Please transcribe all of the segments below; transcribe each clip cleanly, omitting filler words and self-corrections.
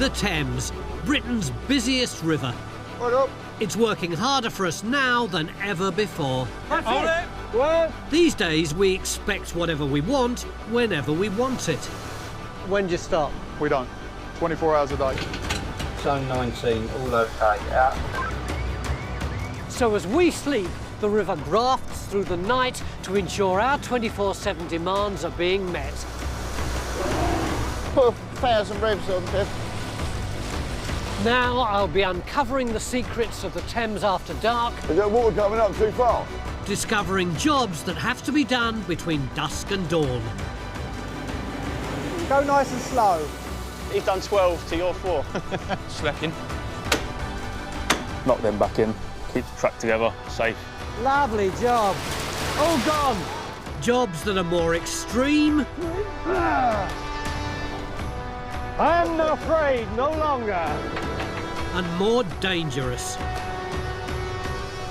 The Thames, Britain's busiest river. Right up. It's working harder for us now than ever before. On it. Well. These days, we expect whatever we want, whenever we want it. When do you stop? We don't. 24 hours a day. Zone 19, all okay, out. So as we sleep, the river grafts through the night to ensure our 24/7 demands are being met. Put 1,000 revs on, Kev. Now I'll be uncovering the secrets of the Thames after dark, Is that water coming up too far? discovering jobs that have to be done between dusk and dawn. Go nice and slow. He's done 12 to your 4. Slacking. Knock them back in. Keep the track together, safe. Lovely job. All gone. Jobs that are more extreme I'm not afraid, no longer. and more dangerous.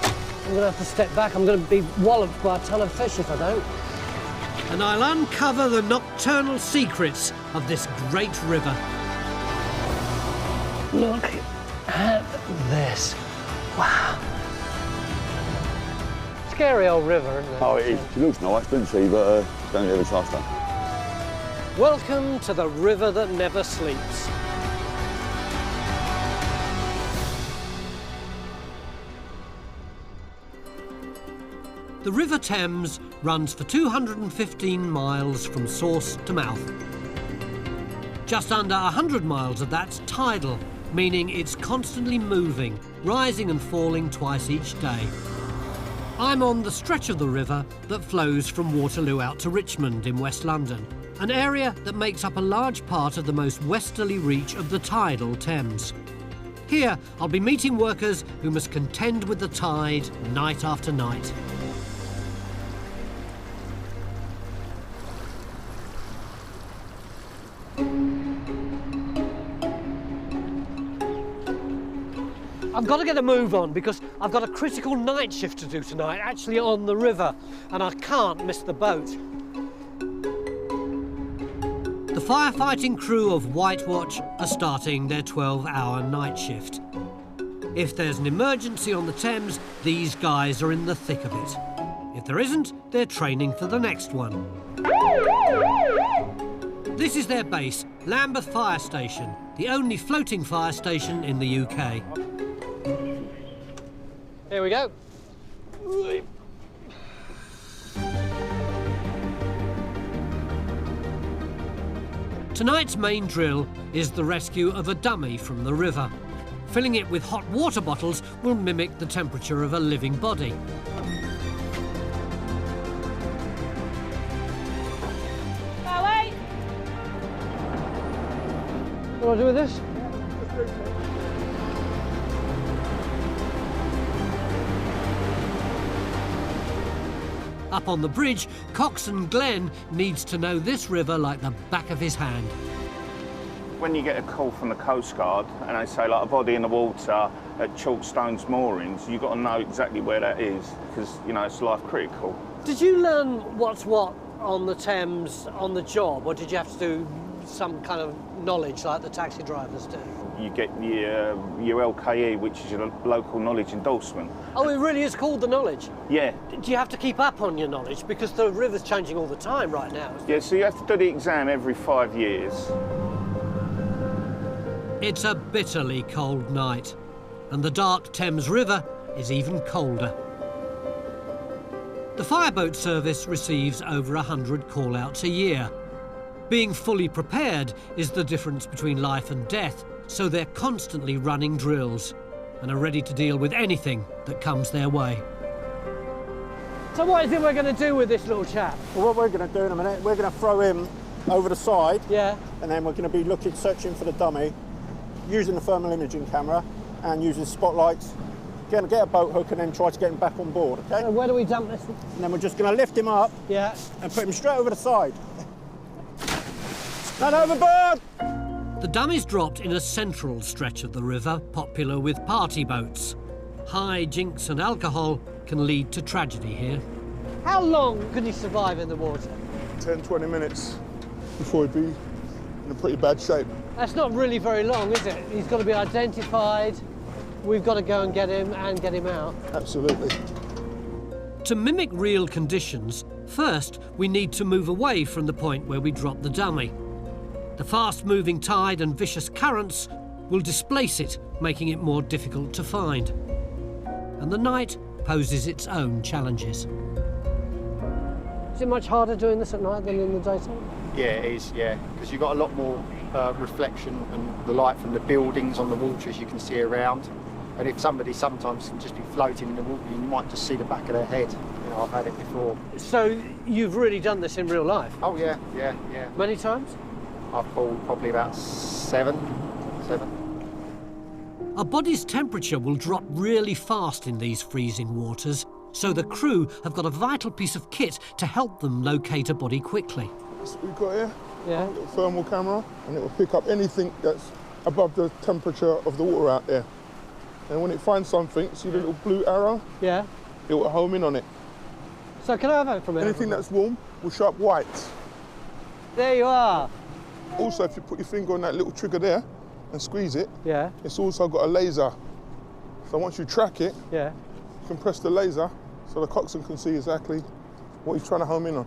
I'm going to have to step back. I'm going to be walloped by a ton of fish if I don't. And I'll uncover the nocturnal secrets of this great river. Look at this. Wow. Scary old river, isn't it? Oh, it is. She looks nice, doesn't she? But don't ever trust her. Welcome to the river that never sleeps. The River Thames runs for 215 miles from source to mouth. Just under 100 miles of that's tidal, meaning it's constantly moving, rising and falling twice each day. I'm on the stretch of the river that flows from Waterloo out to Richmond in West London, an area that makes up a large part of the most westerly reach of the tidal Thames. Here, I'll be meeting workers who must contend with the tide night after night. I've got to get a move on because I've got a critical night shift to do tonight, actually on the river, and I can't miss the boat. The firefighting crew of White Watch are starting their 12-hour night shift. If there's an emergency on the Thames, these guys are in the thick of it. If there isn't, they're training for the next one. This is their base, Lambeth Fire Station, the only floating fire station in the UK. Here we go. Tonight's main drill is the rescue of a dummy from the river. Filling it with hot water bottles will mimic the temperature of a living body. What do I do with this? Up on the bridge, Coxswain Glenn needs to know this river like the back of his hand. When you get a call from the Coast Guard and they say like a body in the water at Chalkstone's moorings, you've got to know exactly where that is because, you know, it's life critical. Did you learn what's what on the Thames on the job, or did you have to do some kind of knowledge like the taxi drivers do? You get your LKE, which is your local knowledge endorsement. Oh, it really is called the knowledge? Yeah. Do you have to keep up on your knowledge? Because the river's changing all the time right now. Yeah, so you have to do the exam every 5 years. It's a bitterly cold night, and the dark Thames River is even colder. The fireboat service receives over 100 call-outs a year. Being fully prepared is the difference between life and death, so they're constantly running drills and are ready to deal with anything that comes their way. So what is it we're going to do with this little chap? Well, what we're going to do in a minute, we're going to throw him over the side. Yeah. And then we're going to be searching for the dummy, using the thermal imaging camera and using spotlights. Going to get a boat hook and then try to get him back on board, okay? And where do we dump this? And then we're just going to lift him up. Yeah. And put him straight over the side. And overboard! The dummy's dropped in a central stretch of the river, popular with party boats. High jinks and alcohol can lead to tragedy here. How long can you survive in the water? 10, 20 minutes before he'd be in a pretty bad shape. That's not really very long, is it? He's got to be identified. We've got to go and get him out. Absolutely. To mimic real conditions, first we need to move away from the point where we dropped the dummy. The fast-moving tide and vicious currents will displace it, making it more difficult to find. And the night poses its own challenges. Is it much harder doing this at night than in the daytime? Yeah, it is, yeah, because you've got a lot more reflection and the light from the buildings on the water as you can see around. And if somebody sometimes can just be floating in the water, you might just see the back of their head. You know, I've had it before. So you've really done this in real life? Oh, yeah. Many times? I've pulled probably about seven. Our body's temperature will drop really fast in these freezing waters, so the crew have got a vital piece of kit to help them locate a body quickly. That's what we've got here. Yeah. A little thermal camera, and it will pick up anything that's above the temperature of the water out there. And when it finds something, see the little blue arrow? Yeah. It will home in on it. So can I have it from it? Anything that's warm will show up white. There you are. Also, if you put your finger on that little trigger there and squeeze it, Yeah. it's also got a laser. So once you track it, Yeah. you can press the laser so the coxswain can see exactly what he's trying to home in on.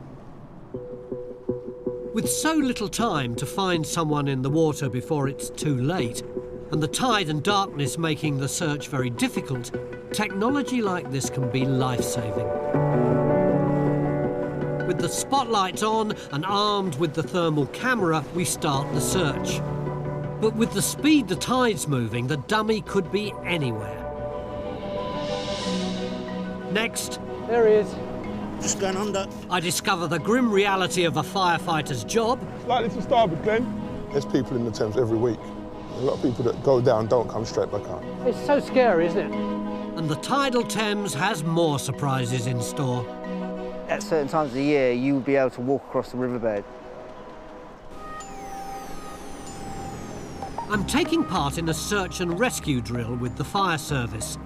With so little time to find someone in the water before it's too late, and the tide and darkness making the search very difficult, technology like this can be life-saving. With the spotlights on and armed with the thermal camera, we start the search. But with the speed the tide's moving, the dummy could be anywhere. Next, There he is. Just going under. I discover the grim reality of a firefighter's job. Slightly to starboard, Glenn. There's people in the Thames every week. A lot of people that go down don't come straight back up. It's so scary, isn't it? And the tidal Thames has more surprises in store. At certain times of the year, you would be able to walk across the riverbed. I'm taking part in a search and rescue drill with the fire service.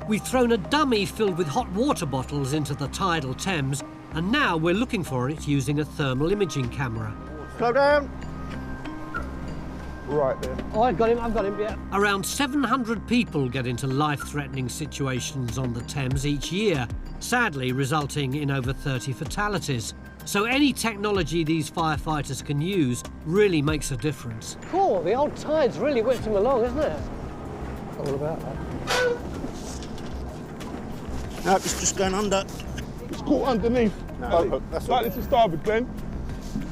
We've thrown a dummy filled with hot water bottles into the tidal Thames, and now we're looking for it using a thermal imaging camera. Slow down. Right there. Oh, I've got him, yeah. Around 700 people get into life-threatening situations on the Thames each year, sadly resulting in over 30 fatalities. So any technology these firefighters can use really makes a difference. Cool, the old tide's really whipped him along, isn't it? All about that. No, it's just going under. It's caught underneath. No, that's Slightly to starboard, Glenn.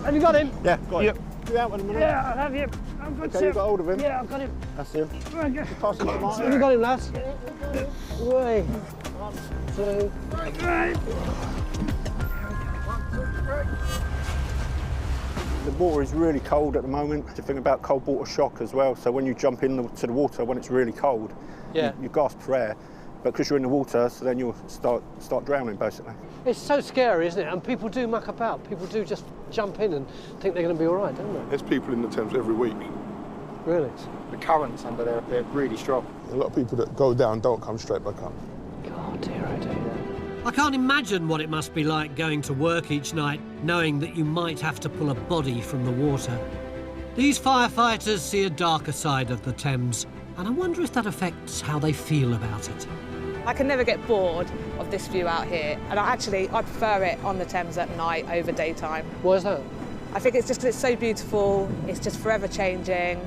Have you got him? Yeah, got Yep. him. You out in a minute? Yeah, I have you. I've got Okay, you got hold of him? Yeah, I've got him. That's him. Okay. Pass him to Have Martin. you got him, lads? Way. 1, 2, 3. The water is really cold at the moment. The thing about cold water shock as well. So when you jump into the water when it's really cold, Yeah. you gasp for air. But because you're in the water, so then you'll start drowning basically. It's so scary, isn't it? And people do muck about. People do just jump in and think they're going to be all right, don't they? There's people in the Thames every week. Really? The currents under there, they're really strong. A lot of people that go down don't come straight back up. God, dear, oh dear. I can't imagine what it must be like going to work each night, knowing that you might have to pull a body from the water. These firefighters see a darker side of the Thames, and I wonder if that affects how they feel about it. I can never get bored of this view out here, and I prefer it on the Thames at night over daytime. Why is that? I think it's just 'cause it's so beautiful, it's just forever changing,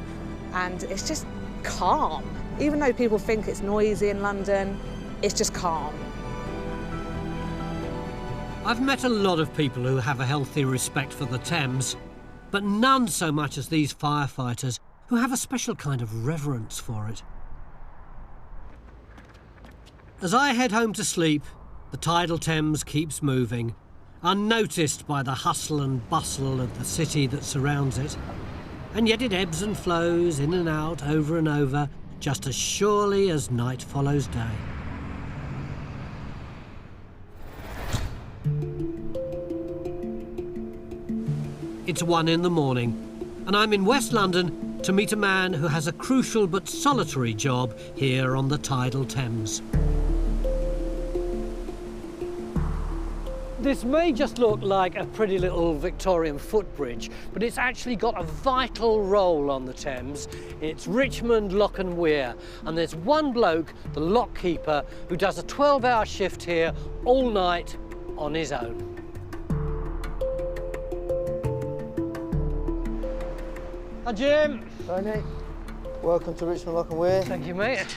and it's just calm. Even though people think it's noisy in London, it's just calm. I've met a lot of people who have a healthy respect for the Thames, but none so much as these firefighters who have a special kind of reverence for it. As I head home to sleep, the tidal Thames keeps moving, unnoticed by the hustle and bustle of the city that surrounds it. And yet it ebbs and flows in and out over and over, just as surely as night follows day. It's 1 in the morning, and I'm in West London to meet a man who has a crucial but solitary job here on the tidal Thames. This may just look like a pretty little Victorian footbridge, but it's actually got a vital role on the Thames. It's Richmond Lock and Weir, and there's one bloke, the lock keeper, who does a 12-hour shift here all night on his own. Hi, Jim. Hi, Nick. Welcome to Richmond Lock and Weir. Thank you, mate.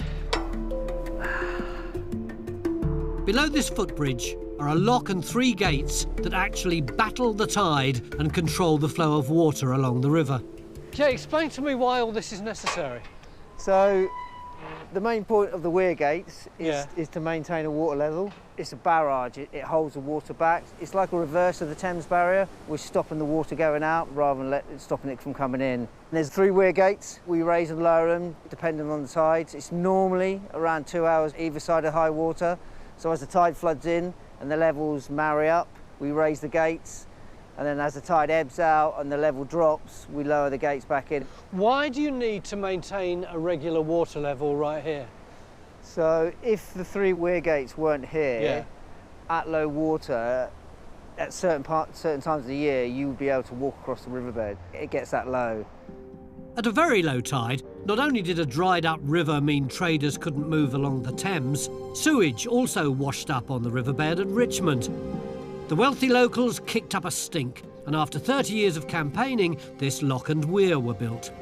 Below this footbridge are a lock and 3 gates that actually battle the tide and control the flow of water along the river. Jay, explain to me why all this is necessary. So, the main point of the weir gates is to maintain a water level. It's a barrage, it holds the water back. It's like a reverse of the Thames barrier. We're stopping the water going out rather than stopping it from coming in. And there's 3 weir gates. We raise and lower them depending on the tides. It's normally around 2 hours either side of high water. So as the tide floods in and the levels marry up, we raise the gates. And then as the tide ebbs out and the level drops, we lower the gates back in. Why do you need to maintain a regular water level right here? So if the 3 weir gates weren't here, at low water, at certain times of the year, you would be able to walk across the riverbed. It gets that low. At a very low tide, not only did a dried up river mean traders couldn't move along the Thames, sewage also washed up on the riverbed at Richmond. The wealthy locals kicked up a stink, and after 30 years of campaigning, this lock and weir were built.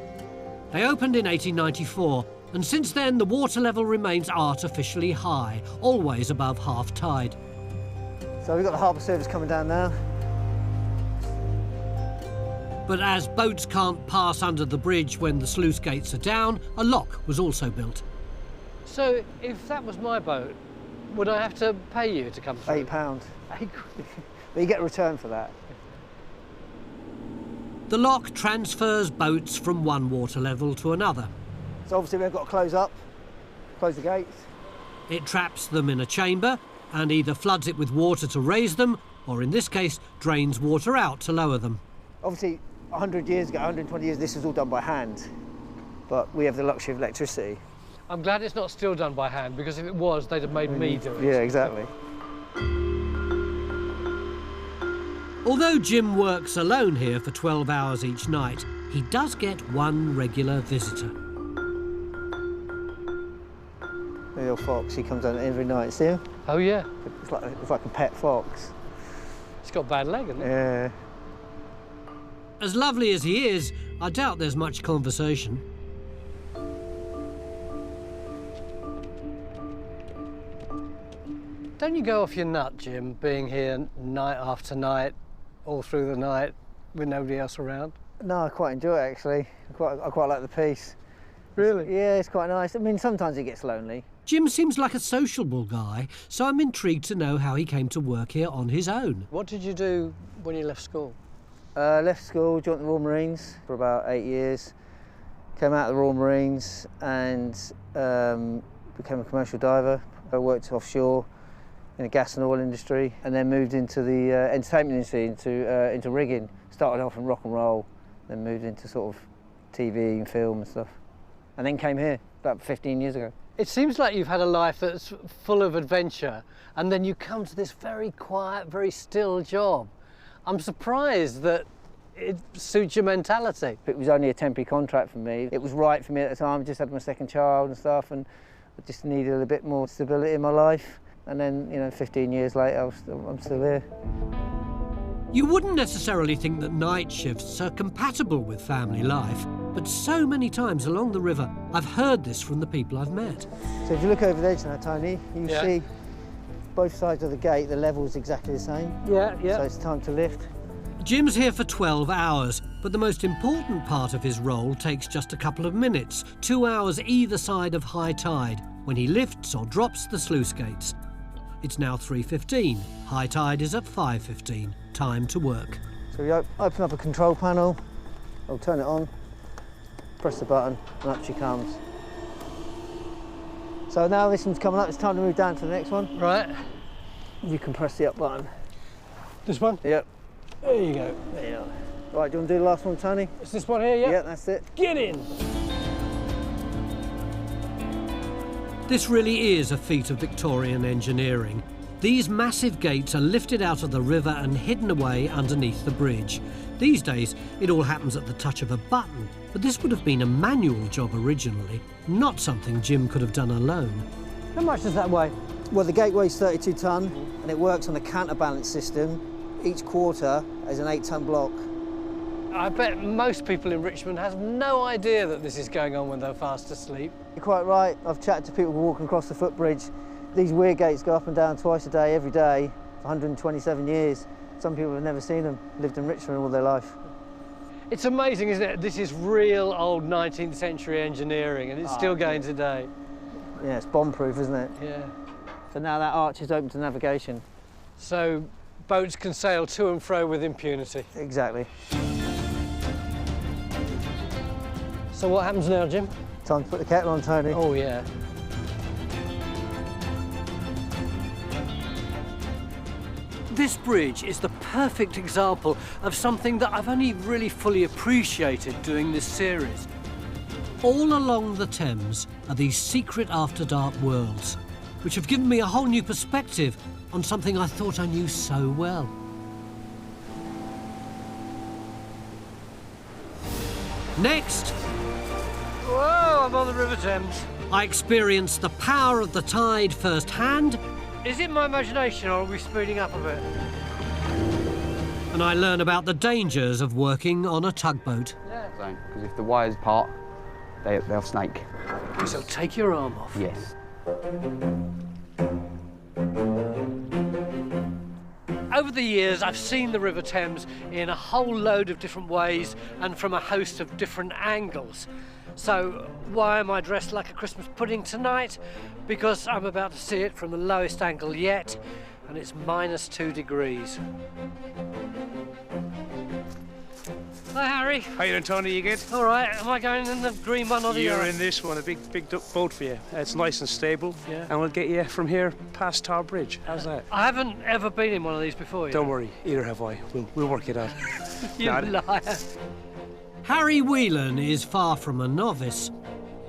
They opened in 1894, and since then the water level remains artificially high, always above half tide. So we've got the harbour service coming down now. But as boats can't pass under the bridge when the sluice gates are down, a lock was also built. So if that was my boat, would I have to pay you to come through? £8. But you get a return for that. The lock transfers boats from one water level to another. So obviously we've got to close the gates. It traps them in a chamber and either floods it with water to raise them, or in this case, drains water out to lower them. Obviously, 100 years ago, 120 years, this was all done by hand. But we have the luxury of electricity. I'm glad it's not still done by hand, because if it was, they'd have made me do it. Yeah, exactly. Although Jim works alone here for 12 hours each night, he does get one regular visitor. The little fox, he comes down every night, see him? Oh, yeah. It's like a pet fox. It's got a bad leg, hasn't it? Yeah. As lovely as he is, I doubt there's much conversation. Don't you go off your nut, Jim, being here night after night, all through the night, with nobody else around? No, I quite enjoy it, actually. I quite like the peace. Really? Yeah, it's quite nice. I mean, sometimes it gets lonely. Jim seems like a sociable guy, so I'm intrigued to know how he came to work here on his own. What did you do when you left school? Left school, joined the Royal Marines for about 8 years. Came out of the Royal Marines and became a commercial diver. I worked offshore in the gas and oil industry, and then moved into the entertainment industry, into rigging. Started off in rock and roll, then moved into sort of TV and film and stuff. And then came here about 15 years ago. It seems like you've had a life that's full of adventure, and then you come to this very quiet, very still job. I'm surprised that it suits your mentality. It was only a temporary contract for me. It was right for me at the time. I just had my second child and stuff, and I just needed a bit more stability in my life. And then, you know, 15 years later, I'm still here. You wouldn't necessarily think that night shifts are compatible with family life, but so many times along the river, I've heard this from the people I've met. So if you look over the edge now, Tony, you see both sides of the gate, the level's exactly the same. Yeah, yeah. So it's time to lift. Jim's here for 12 hours, but the most important part of his role takes just a couple of minutes, 2 hours either side of high tide, when he lifts or drops the sluice gates. It's now 3:15. High tide is at 5:15. Time to work. So we open up a control panel, I'll turn it on, press the button, and up she comes. So now this one's coming up, it's time to move down to the next one. Right. You can press the up button. This one? Yep. There you go. There you are. Right, do you want to do the last one, Tony? Is this one here, yeah? Yeah, that's it. Get in! This really is a feat of Victorian engineering. These massive gates are lifted out of the river and hidden away underneath the bridge. These days, it all happens at the touch of a button, but this would have been a manual job originally, not something Jim could have done alone. How much does that weigh? Well, the gate weighs 32 tonne, and it works on a counterbalance system. Each quarter is an 8-tonne block. I bet most people in Richmond have no idea that this is going on when they're fast asleep. You're quite right. I've chatted to people walking across the footbridge. These weir gates go up and down twice a day, every day, for 127 years. Some people have never seen them, lived in Richmond all their life. It's amazing, isn't it? This is real old 19th century engineering, and it's still going today. Yeah, it's bomb-proof, isn't it? Yeah. So now that arch is open to navigation. So boats can sail to and fro with impunity. Exactly. So what happens now, Jim? Time to put the kettle on, Tony. Oh, yeah. This bridge is the perfect example of something that I've only really fully appreciated doing this series. All along the Thames are these secret after-dark worlds, which have given me a whole new perspective on something I thought I knew so well. Next, Whoa, I'm on the River Thames. I experienced the power of the tide firsthand. Is it my imagination, or are we speeding up a bit? And I learn about the dangers of working on a tugboat. Because if the wires part, they'll snake. So take your arm off. Yes. Over the years, I've seen the River Thames in a whole load of different ways and from a host of different angles. So why am I dressed like a Christmas pudding tonight? Because I'm about to see it from the lowest angle yet, and it's -2 degrees. Hi, Harry. How you doing, Tony? You good? All right. Am I going in the green one or the You're yellow? in this one, a big boat for you. It's nice and stable, Yeah. and we'll get you from here past Tower Bridge. How's that? I haven't ever been in one of these before. Don't worry, either have I. We'll work it out. You liar. Harry Whelan is far from a novice.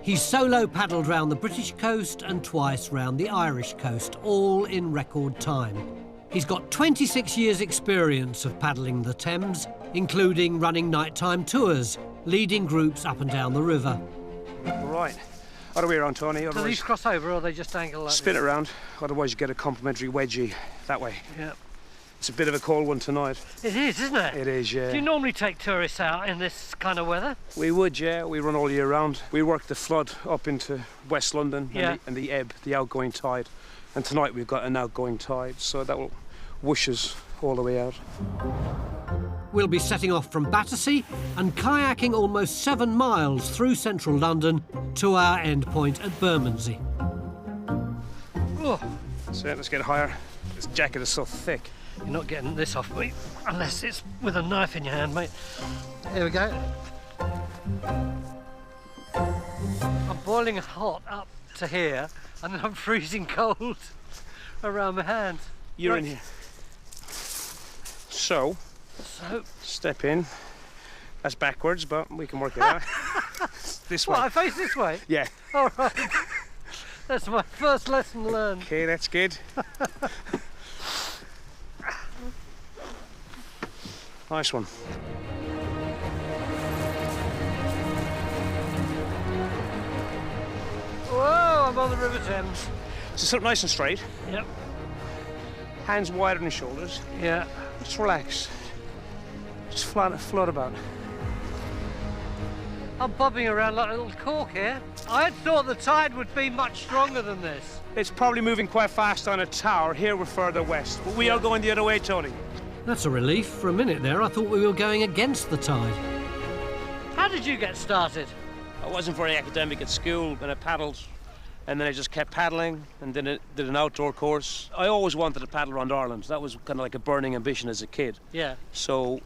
He's solo paddled round the British coast and twice round the Irish coast, all in record time. He's got 26 years' experience of paddling the Thames, including running nighttime tours, leading groups up and down the river. Right. Other way around, Tony. Do Otherwise, these cross over or they just angle like spin it this? around. Otherwise, you get a complimentary wedgie that way. Yeah. It's a bit of a cold one tonight. It is, isn't it? It is, yeah. Do you normally take tourists out in this kind of weather? We would, yeah. We run all year round. We work the flood up into West London Yeah. and the ebb, the outgoing tide. And tonight we've got an outgoing tide, so that will whoosh us all the way out. We'll be setting off from Battersea and kayaking almost 7 miles through central London to our end point at Bermondsey. Oh, So let's get higher. This jacket is so thick. you're not getting this off me unless it's with a knife in your hand, mate. Here we go. I'm boiling hot up to here, and then I'm freezing cold around my hand. You're Right. in here. So, step in. That's backwards, but we can work it out. This way. What, I face this way? Yeah. All right. That's my first lesson learned. Okay, that's good. Nice one. Whoa, I'm on the River Thames. So sit up nice and straight. Yep. Hands wide on your shoulders. Yeah. Just relax. Just float about. I'm bobbing around like a little cork here. I had thought the tide would be much stronger than this. It's probably moving quite fast on a tower. Here we're further west, but we are going the other way, Tony. That's a relief. For a minute there, I thought we were going against the tide. How did you get started? I wasn't very academic at school, and I paddled, and then I just kept paddling, and then I did an outdoor course. I always wanted to paddle around Ireland. That was kind of like a burning ambition as a kid. Yeah. So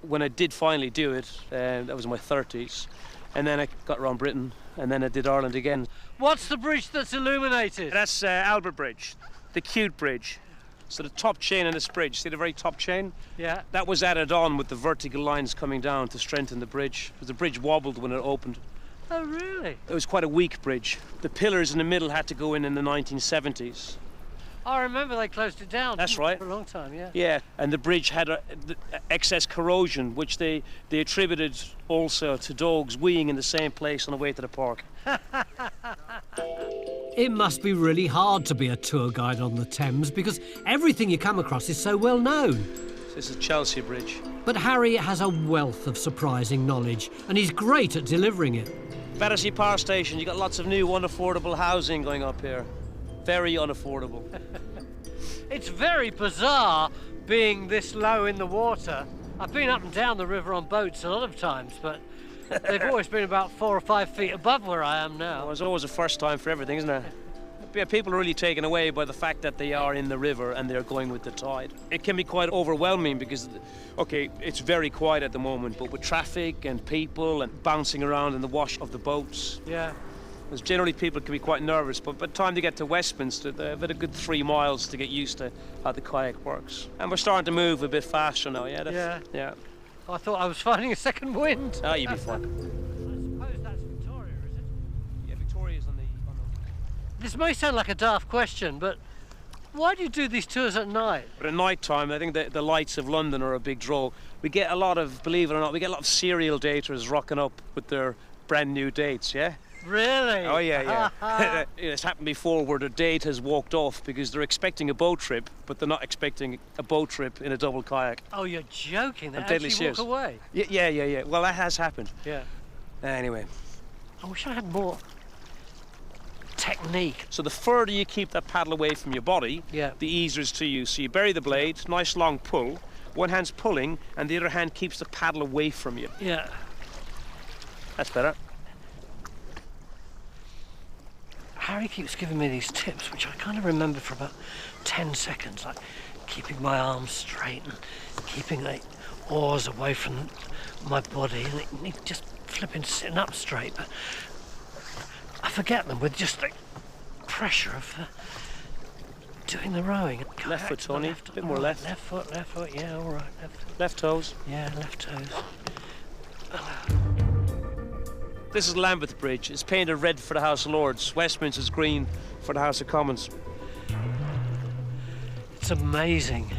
when I did finally do it, that was in my 30s, and then I got around Britain, and then I did Ireland again. What's the bridge that's illuminated? That's Albert Bridge, the cute bridge. So the top chain on this bridge, see the very top chain? Yeah. That was added on with the vertical lines coming down to strengthen the bridge, because the bridge wobbled when it opened. Oh, really? It was quite a weak bridge. The pillars in the middle had to go in the 1970s. I remember they closed it down. That's right. For a long time, yeah. Yeah, and the bridge had excess corrosion, which they attributed also to dogs weeing in the same place on the way to the park. It must be really hard to be a tour guide on the Thames because everything you come across is so well known. This is Chelsea Bridge. But Harry has a wealth of surprising knowledge and he's great at delivering it. Battersea Power Station, you got lots of new unaffordable housing going up here. Very unaffordable. It's very bizarre being this low in the water. I've been up and down the river on boats a lot of times, but they've always been about 4 or 5 feet above where I am now. Well, it's always a first time for everything, isn't it? Yeah, people are really taken away by the fact that they are in the river and they're going with the tide. It can be quite overwhelming because, okay, it's very quiet at the moment, but with traffic and people and bouncing around in the wash of the boats. Yeah. Because generally people can be quite nervous, but by the time they get to Westminster, they've had a good 3 miles to get used to how the kayak works. And we're starting to move a bit faster now, yeah? Yeah. I thought I was finding a second wind. Ah, you'll be fine. I suppose that's Victoria, is it? Yeah, Victoria's on the... This may sound like a daft question, but why do you do these tours at night? But at night time, I think the lights of London are a big draw. We get a lot of, believe it or not, we get a lot of serial daters rocking up with their brand new dates, yeah? Really? Oh, yeah. It's happened before where the date has walked off because they're expecting a boat trip, but they're not expecting a boat trip in a double kayak. Oh, you're joking. They I'm deadly actually serious. walk away? Yeah. Well, that has happened. Yeah. Anyway. I wish I had more technique. So the further you keep that paddle away from your body, the easier it is to use. So you bury the blade, nice long pull. One hand's pulling, and the other hand keeps the paddle away from you. Yeah. That's better. Harry keeps giving me these tips, which I kind of remember for about 10 seconds, like keeping my arms straight and keeping the oars away from my body, and it just flipping sitting up straight. But I forget them with just the pressure of doing the rowing. Left foot, Tony. A bit more left. Left foot, yeah, all right. Left toes. Yeah, left toes. This is Lambeth Bridge. It's painted red for the House of Lords. Westminster's green for the House of Commons. It's amazing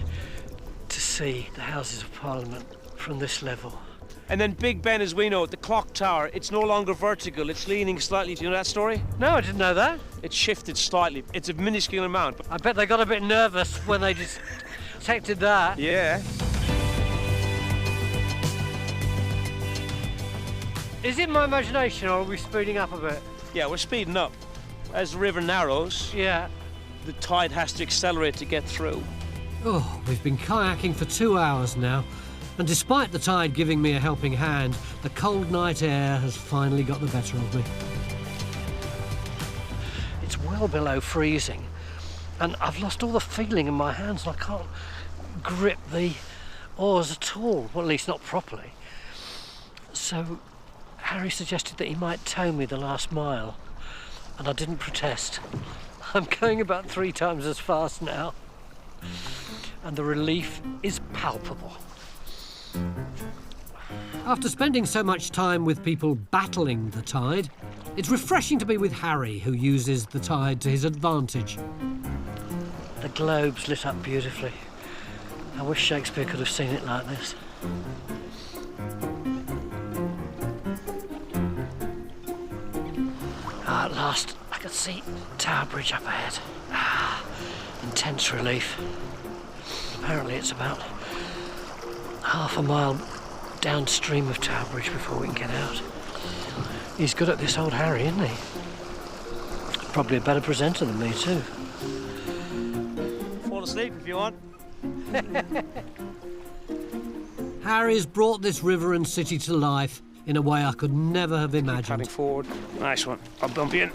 to see the Houses of Parliament from this level. And then Big Ben, as we know, the clock tower, it's no longer vertical, it's leaning slightly. Do you know that story? No, I didn't know that. It's shifted slightly. It's a minuscule amount. I bet they got a bit nervous when they just detected that. Yeah. Is it my imagination, or are we speeding up a bit? Yeah, we're speeding up. As the river narrows, the tide has to accelerate to get through. Oh, we've been kayaking for 2 hours now, and despite the tide giving me a helping hand, the cold night air has finally got the better of me. It's well below freezing, and I've lost all the feeling in my hands, and I can't grip the oars at all, well, at least not properly. So Harry suggested that he might tow me the last mile, and I didn't protest. I'm going about 3 times as fast now, and the relief is palpable. After spending so much time with people battling the tide, it's refreshing to be with Harry, who uses the tide to his advantage. The globe's lit up beautifully. I wish Shakespeare could have seen it like this. At last, I could see Tower Bridge up ahead. Intense relief. Apparently it's about half a mile downstream of Tower Bridge before we can get out. He's good at this, old Harry, isn't he? Probably a better presenter than me, too. Fall asleep if you want. Harry's brought this river and city to life in a way I could never have imagined. Paddling forward. Nice one. I'll bump you in.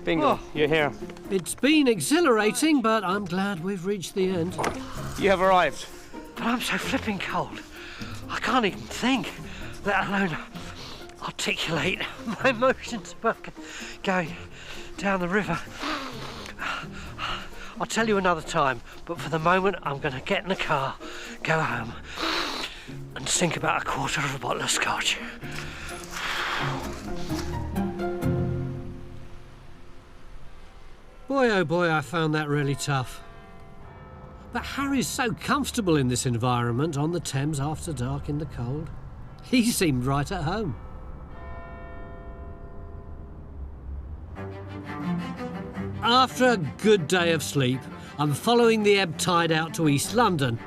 Bingo, you're here. It's been exhilarating, but I'm glad we've reached the end. You have arrived. But I'm so flipping cold. I can't even think, let alone articulate my emotions about going down the river. I'll tell you another time, but for the moment I'm going to get in the car, go home, and sink about 1/4 of a bottle of scotch. Boy, oh boy, I found that really tough. But Harry's so comfortable in this environment on the Thames after dark in the cold. He seemed right at home. After a good day of sleep, I'm following the ebb tide out to East London,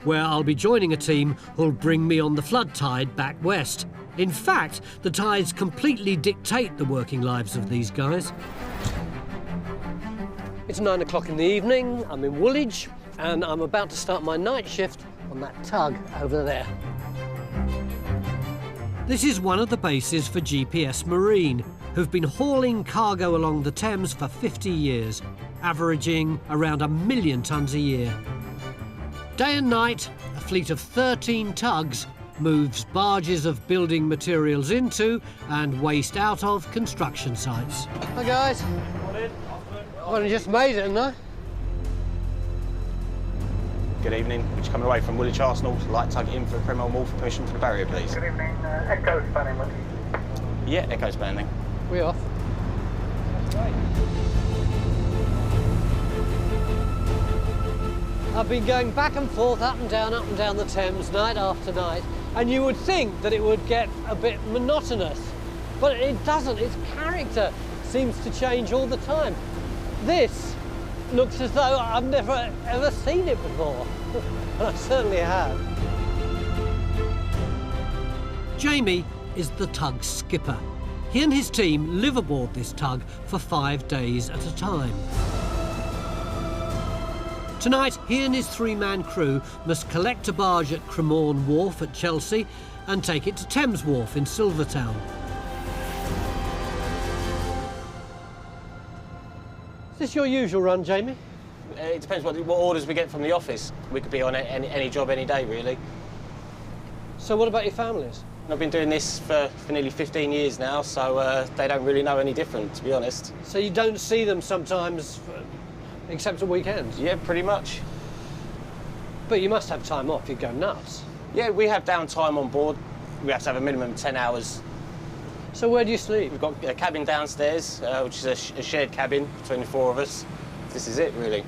where I'll be joining a team who'll bring me on the flood tide back west. In fact, the tides completely dictate the working lives of these guys. It's 9 o'clock in the evening, I'm in Woolwich, and I'm about to start my night shift on that tug over there. This is one of the bases for GPS Marine, who've been hauling cargo along the Thames for 50 years, averaging around 1 million tonnes a year. Day and night, a fleet of 13 tugs moves barges of building materials into and waste out of construction sites. Hi guys. I've only just made it, haven't I? Good evening. We're just coming away from Woolwich Arsenal. Light tug in for Cremorne Wharf for permission for the barrier, please. Good evening. Echo spanning, please. Yeah, Echo spanning. We off. I've been going back and forth, up and down the Thames night after night, and you would think that it would get a bit monotonous, but it doesn't. Its character seems to change all the time. This looks as though I've never ever seen it before, and I certainly have. Jamie is the tug's skipper. He and his team live aboard this tug for 5 days at a time. Tonight, he and his 3-man crew must collect a barge at Cremorne Wharf at Chelsea and take it to Thames Wharf in Silvertown. Is this your usual run, Jamie? It depends what orders we get from the office. We could be on any job any day, really. So what about your families? I've been doing this for nearly 15 years now, so they don't really know any different, to be honest. So you don't see them sometimes, except at weekends? Yeah, pretty much. But you must have time off, you'd go nuts. Yeah, we have downtime on board. We have to have a minimum of 10 hours. So where do you sleep? We've got a cabin downstairs, which is a shared cabin between the 4 of us. This is it, really.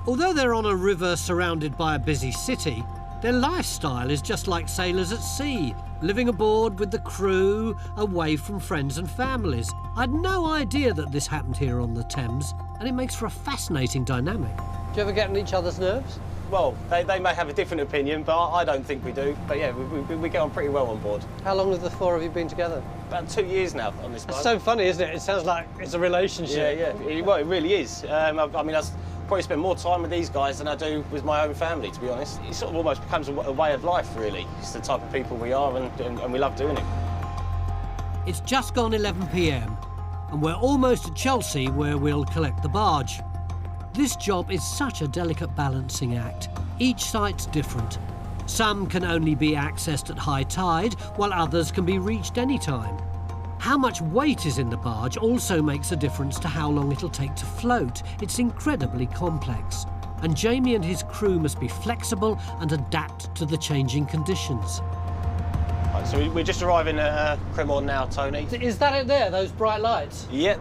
Although they're on a river surrounded by a busy city, their lifestyle is just like sailors at sea, living aboard with the crew, away from friends and families. I'd no idea that this happened here on the Thames, and it makes for a fascinating dynamic. Do you ever get on each other's nerves? Well, they may have a different opinion, but I don't think we do. But yeah, we get on pretty well on board. How long have the 4 of you been together? About 2 years now on this boat. That's so funny, isn't it? It sounds like it's a relationship. Yeah. Well, it really is. I mean, I probably spend more time with these guys than I do with my own family, to be honest. It sort of almost becomes a way of life, really. It's the type of people we are, and we love doing it. It's just gone 11 p.m, and we're almost at Chelsea, where we'll collect the barge. This job is such a delicate balancing act. Each site's different. Some can only be accessed at high tide, while others can be reached any time. How much weight is in the barge also makes a difference to how long it'll take to float. It's incredibly complex, and Jamie and his crew must be flexible and adapt to the changing conditions. Right, so we're just arriving at Cremorne now, Tony. Is that it there, those bright lights? Yep.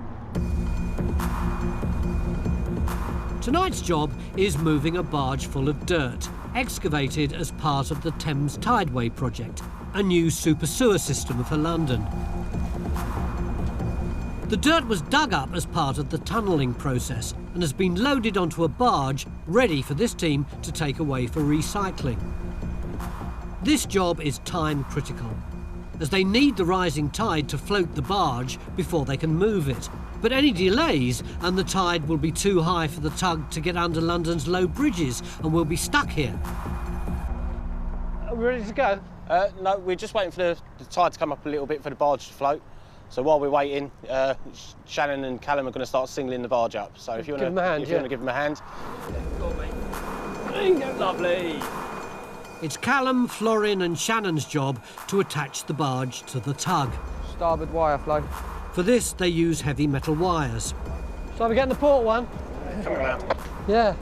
Tonight's job is moving a barge full of dirt, excavated as part of the Thames Tideway project, a new super sewer system for London. The dirt was dug up as part of the tunnelling process and has been loaded onto a barge ready for this team to take away for recycling. This job is time critical, as they need the rising tide to float the barge before they can move it. But any delays and the tide will be too high for the tug to get under London's low bridges, and we'll be stuck here. Are we ready to go? No, we're just waiting for the tide to come up a little bit for the barge to float. So while we're waiting, Shannon and Callum are going to start singling the barge up. So if you want to give them a hand. There you go. Lovely. It's Callum, Florin and Shannon's job to attach the barge to the tug. Starboard wire flow. For this, they use heavy metal wires. Shall we get in the port one? Coming around. Yeah.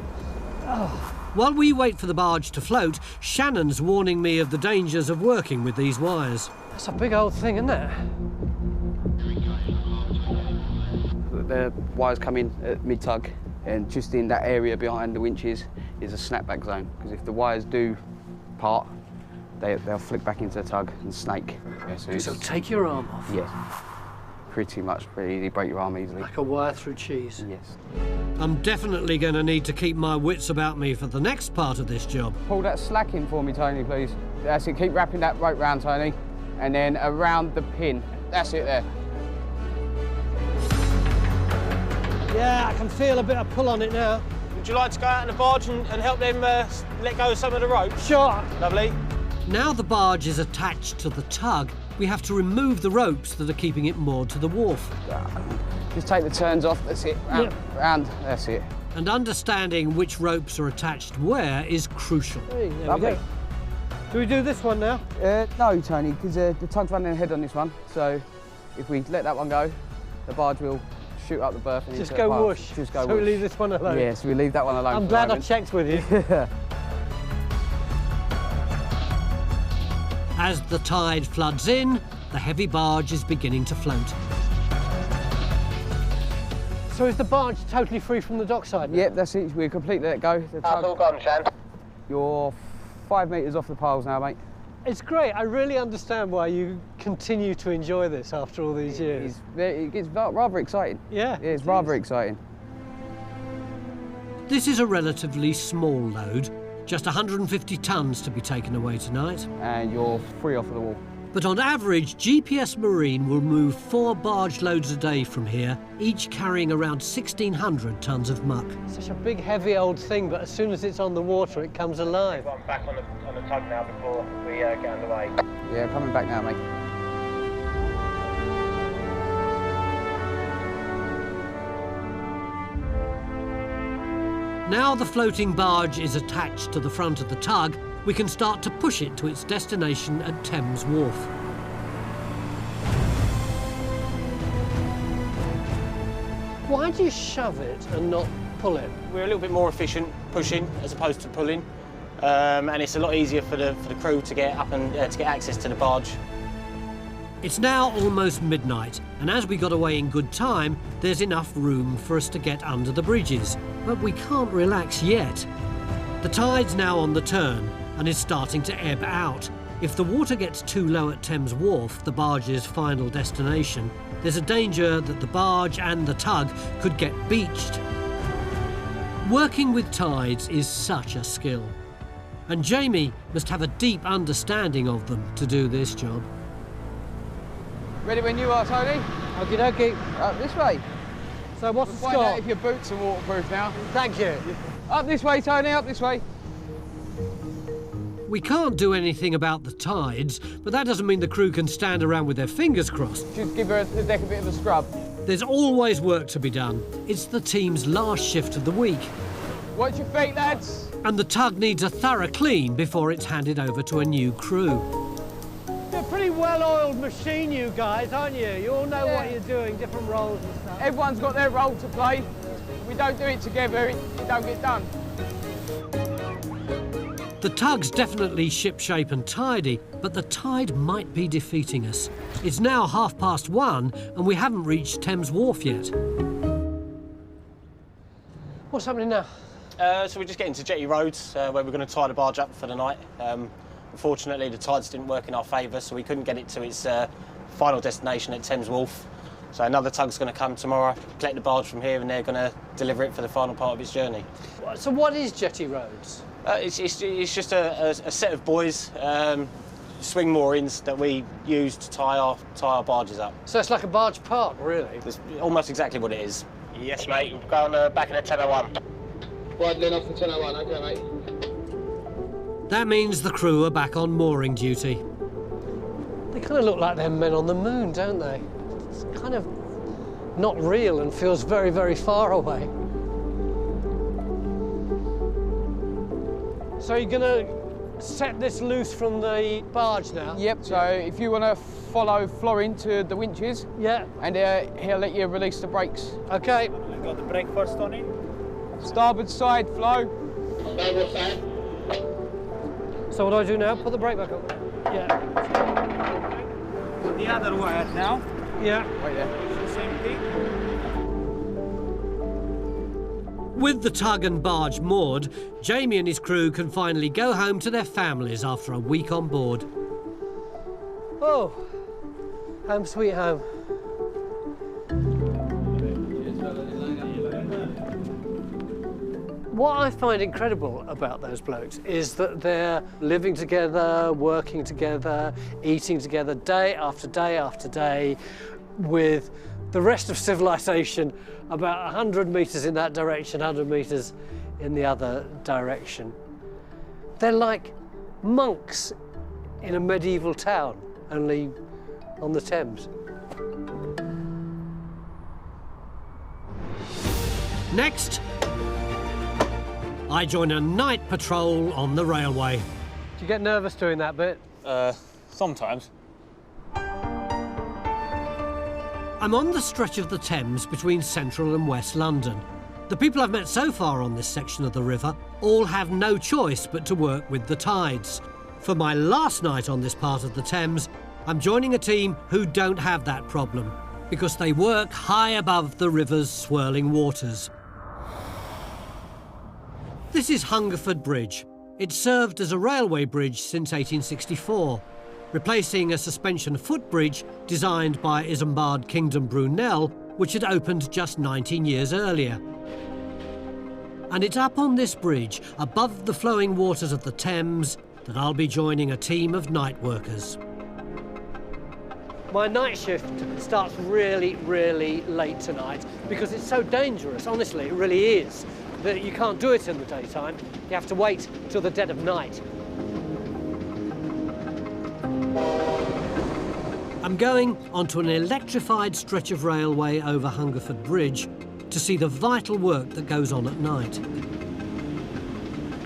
Oh. While we wait for the barge to float, Shannon's warning me of the dangers of working with these wires. That's a big old thing, isn't it? the wires come in at mid-tug, and just in that area behind the winches is a snapback zone, because if the wires do part, they'll flick back into the tug and snake. Yeah, so take your arm off? Yes. Pretty much pretty easy, break your arm easily. Like a wire through cheese? Yes. I'm definitely going to need to keep my wits about me for the next part of this job. Pull that slack in for me, Tony, please. That's it, keep wrapping that rope round, Tony. And then around the pin. That's it there. Yeah, I can feel a bit of pull on it now. Would you like to go out in the barge and help them let go of some of the rope? Sure. Lovely. Now the barge is attached to the tug, we have to remove the ropes that are keeping it moored to the wharf. Just take the turns off, that's it. Round, round, that's it. And understanding which ropes are attached where is crucial. Hey, there we go. Do we do this one now? No, Tony, because the tug's running ahead on this one. So if we let that one go, the barge will shoot up the berth and just into go the whoosh. Just go so whoosh. We leave this one alone. Yes, we leave that one alone. I'm glad I checked with you. As the tide floods in, the heavy barge is beginning to float. So is the barge totally free from the dockside now? Yep, that's it. We're completely let go. The That's all gone, Shan. You're 5 metres off the piles now, mate. It's great. I really understand why you continue to enjoy this after all these years. It gets rather exciting. Yeah, it's rather exciting. This is a relatively small load, just 150 tonnes to be taken away tonight. And you're free off of the wall. But on average, GPS Marine will move 4 barge loads a day from here, each carrying around 1,600 tonnes of muck. Such a big, heavy old thing, but as soon as it's on the water, it comes alive. I'm back on the tug now before we get underway. Yeah, coming back now, mate. Now the floating barge is attached to the front of the tug, we can start to push it to its destination at Thames Wharf. Why do you shove it and not pull it? We're a little bit more efficient pushing as opposed to pulling, and it's a lot easier for the crew to get up and to get access to the barge. It's now almost midnight, and as we got away in good time, there's enough room for us to get under the bridges. But we can't relax yet. The tide's now on the turn and is starting to ebb out. If the water gets too low at Thames Wharf, the barge's final destination, there's a danger that the barge and the tug could get beached. Working with tides is such a skill, and Jamie must have a deep understanding of them to do this job. Ready when you are, Tony? Okie dokie. Up this way. So what's the Find score? out if your boots are waterproof now. Thank you. Up this way, Tony, up this way. We can't do anything about the tides, but that doesn't mean the crew can stand around with their fingers crossed. Just give the deck a bit of a scrub. There's always work to be done. It's the team's last shift of the week. Watch your feet, lads. And the tug needs a thorough clean before it's handed over to a new crew. You're a pretty well-oiled machine, you guys, aren't you? You all know what you're doing, different roles and stuff. Everyone's got their role to play. If we don't do it together, it don't get done. The tug's definitely shipshape and tidy, but the tide might be defeating us. It's now 1:30 and we haven't reached Thames Wharf yet. What's happening now? So we're just getting to Jetty Roads, where we're going to tie the barge up for the night. Unfortunately, the tides didn't work in our favour, so we couldn't get it to its final destination at Thames Wharf. So another tug's going to come tomorrow, collect the barge from here, and they're going to deliver it for the final part of its journey. So what is Jetty Roads? It's just a set of buoys, swing moorings that we use to tie our barges up. So it's like a barge park, really? It's almost exactly what it is. Yes, mate. We'll go on back in the 1001. Bridling off the 1001, OK, mate. That means the crew are back on mooring duty. They kind of look like they're men on the moon, don't they? It's kind of not real and feels very, very far away. So you're going to set this loose from the barge now? Yep, so if you want to follow Florin to the winches, yeah, and he'll let you release the brakes. OK. You got the brake first, Tony? Starboard side, Flo. Starboard side. So what do I do now? Put the brake back on? Yeah. The other wire now. Yeah. Right there. Same thing. With the tug and barge moored, Jamie and his crew can finally go home to their families after a week on board. Oh, home sweet home. What I find incredible about those blokes is that they're living together, working together, eating together day after day after day, with the rest of civilization about 100 metres in that direction, 100 metres in the other direction. They're like monks in a medieval town, only on the Thames. Next, I join a night patrol on the railway. Do you get nervous doing that bit? Sometimes. I'm on the stretch of the Thames between central and west London. The people I've met so far on this section of the river all have no choice but to work with the tides. For my last night on this part of the Thames, I'm joining a team who don't have that problem because they work high above the river's swirling waters. This is Hungerford Bridge. It served as a railway bridge since 1864, replacing a suspension footbridge designed by Isambard Kingdom Brunel, which had opened just 19 years earlier. And it's up on this bridge, above the flowing waters of the Thames, that I'll be joining a team of night workers. My night shift starts really, really late tonight because it's so dangerous, honestly, it really is, that you can't do it in the daytime. You have to wait till the dead of night. I'm going onto an electrified stretch of railway over Hungerford Bridge to see the vital work that goes on at night.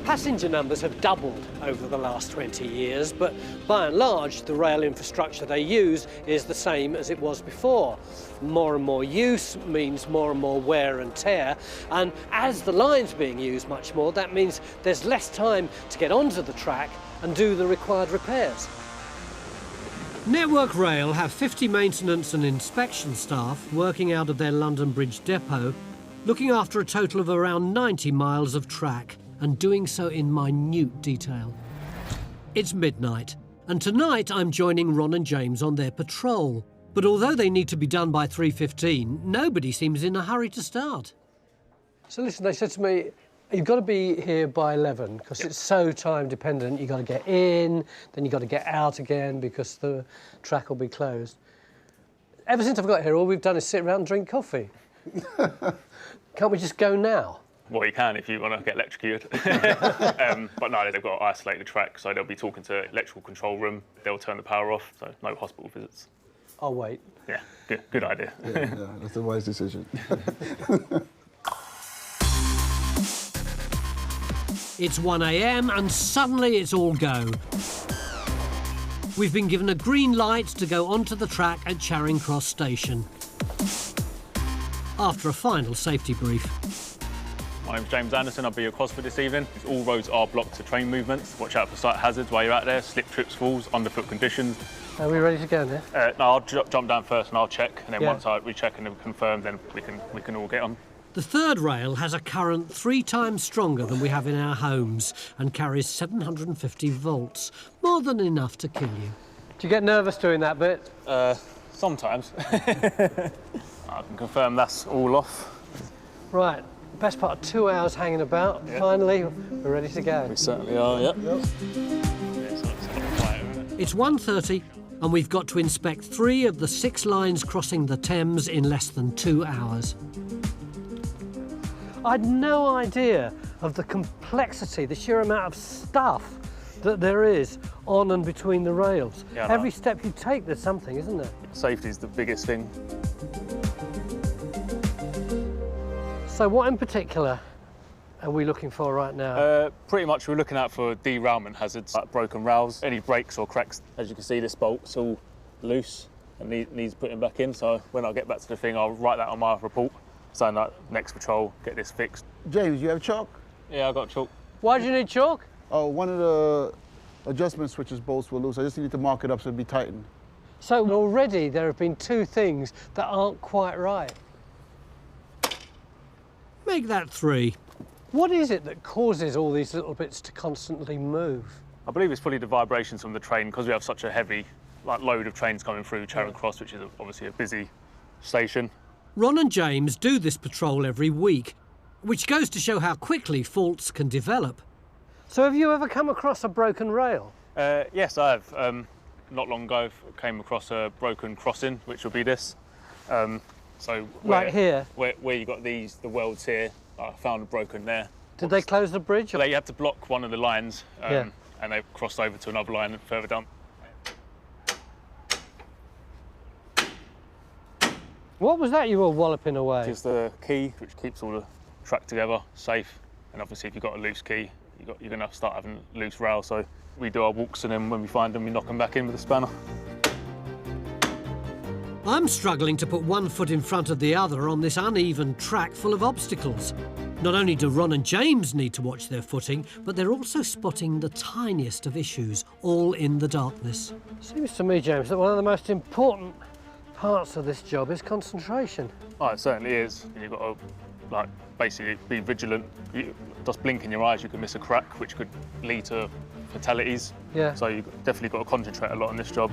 Passenger numbers have doubled over the last 20 years, but by and large, the rail infrastructure they use is the same as it was before. More and more use means more and more wear and tear, and as the line's being used much more, that means there's less time to get onto the track and do the required repairs. Network Rail have 50 maintenance and inspection staff working out of their London Bridge depot, looking after a total of around 90 miles of track, and doing so in minute detail. It's midnight, and tonight I'm joining Ron and James on their patrol. But although they need to be done by 3:15, nobody seems in a hurry to start. So listen, they said to me, you've got to be here by 11 because it's so time dependent. You've got to get in, then you've got to get out again because the track will be closed. Ever since I've got here, all we've done is sit around and drink coffee. Can't we just go now? Well, you can if you want to get electrocuted. But no, they've got to isolate the track, so they'll be talking to electrical control room. They'll turn the power off, so no hospital visits. I'll wait. Yeah, good idea. Yeah, that's a wise decision. It's 1 a.m. and suddenly it's all go. We've been given a green light to go onto the track at Charing Cross Station. After a final safety brief. My name's James Anderson, I'll be your constable this evening. All roads are blocked to train movements. Watch out for sight hazards while you're out there, slip, trips, falls, underfoot conditions. Are we ready to go now? No, I'll jump down first and I'll check, and then once I recheck and confirm, then we can all get on. The third rail has a current 3 times stronger than we have in our homes and carries 750 volts, more than enough to kill you. Do you get nervous doing that bit? Sometimes. I can confirm that's all off. Right, best part of 2 hours hanging about. Yeah. Finally, we're ready to go. We certainly are, yep. It's 1:30 and we've got to inspect 3 of the 6 lines crossing the Thames in less than 2 hours. I'd no idea of the complexity, the sheer amount of stuff that there is on and between the rails. Yeah, Every step you take, there's something, isn't there? Safety's the biggest thing. So what in particular are we looking for right now? Pretty much we're looking out for derailment hazards, like broken rails, any breaks or cracks. As you can see, this bolt's all loose and needs putting back in, so when I get back to the thing, I'll write that on my report. So that next patrol, get this fixed. James, you have chalk? Yeah, I've got chalk. Why do you need chalk? Oh, one of the adjustment switches bolts were loose. I just needed to mark it up so it'd be tightened. So already there have been 2 things that aren't quite right. Make that 3. What is it that causes all these little bits to constantly move? I believe it's probably the vibrations from the train, because we have such a heavy load of trains coming through Charing Cross, which is obviously a busy station. Ron and James do this patrol every week, which goes to show how quickly faults can develop. So have you ever come across a broken rail? Yes, I have. Not long ago, I came across a broken crossing, which will be this. So Like here? Where you got the welds here, I found a broken there. Did they close the bridge? They had to block one of the lines, and they crossed over to another line further down. What was that you were walloping away? It's the key, which keeps all the track together, safe. And obviously, if you've got a loose key, you're going to start having loose rail. So we do our walks, and then when we find them, we knock them back in with a spanner. I'm struggling to put one foot in front of the other on this uneven track full of obstacles. Not only do Ron and James need to watch their footing, but they're also spotting the tiniest of issues, all in the darkness. Seems to me, James, that one of the most important parts of this job is concentration. Oh, it certainly is. You've got to, basically be vigilant. Just blink in your eyes, you could miss a crack, which could lead to fatalities. Yeah. So you've definitely got to concentrate a lot on this job.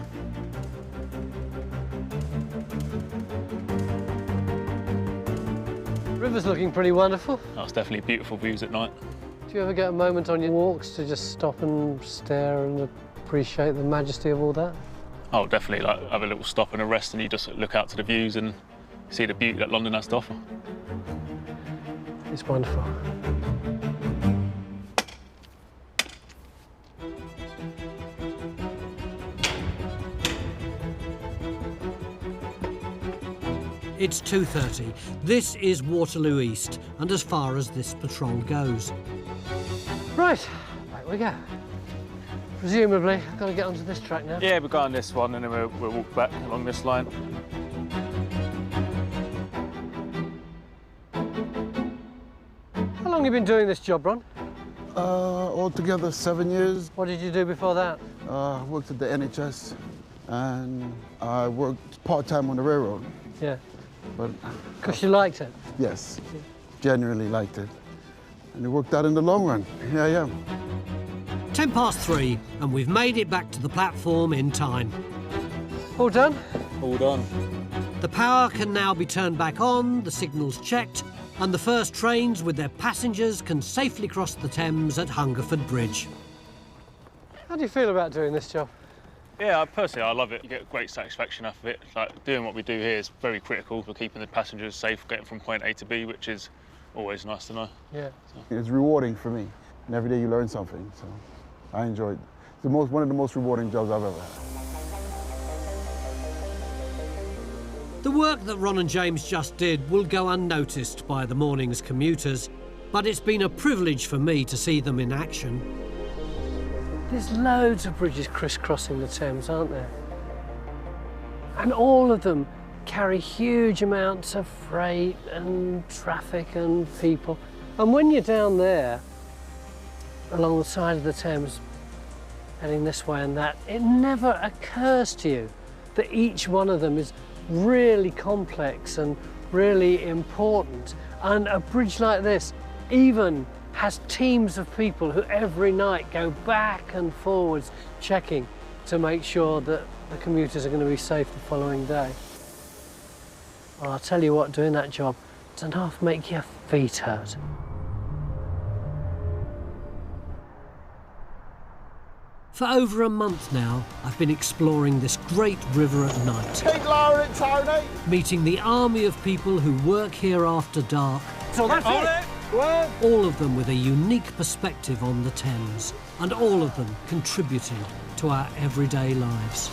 River's looking pretty wonderful. Oh, it's definitely beautiful views at night. Do you ever get a moment on your walks to just stop and stare and appreciate the majesty of all that? Oh, definitely. Have a little stop and a rest, and you just look out to the views and see the beauty that London has to offer. It's wonderful. It's 2:30. This is Waterloo East, and as far as this patrol goes. Right, back we go. Presumably, I've got to get onto this track now. Yeah, we'll go on this one, and then we'll walk back along this line. How long have you been doing this job, Ron? Altogether 7 years. What did you do before that? I worked at the NHS, and I worked part-time on the railroad. Yeah. But because you liked it? Yes, genuinely liked it. And it worked out in the long run. Here I am. 3:10, and we've made it back to the platform in time. All done? All done. The power can now be turned back on, the signals checked, and the first trains with their passengers can safely cross the Thames at Hungerford Bridge. How do you feel about doing this job? Yeah, personally, I love it. You get great satisfaction out of it. Doing what we do here is very critical for keeping the passengers safe, getting from point A to B, which is always nice to know. Yeah. So. It's rewarding for me, and every day you learn something, so I enjoy it. It's one of the most rewarding jobs I've ever had. The work that Ron and James just did will go unnoticed by the morning's commuters, but it's been a privilege for me to see them in action. There's loads of bridges crisscrossing the Thames, aren't there? And all of them carry huge amounts of freight and traffic and people. And when you're down there, along the side of the Thames, heading this way and that, it never occurs to you that each one of them is really complex and really important. And a bridge like this even has teams of people who every night go back and forwards checking to make sure that the commuters are going to be safe the following day. Well, I'll tell you what, doing that job doesn't half make your feet hurt. For over a month now, I've been exploring this great river at night. Keep lowering it, Tony. Meeting the army of people who work here after dark. So that's it. Well, all of them with a unique perspective on the Thames, and all of them contributing to our everyday lives.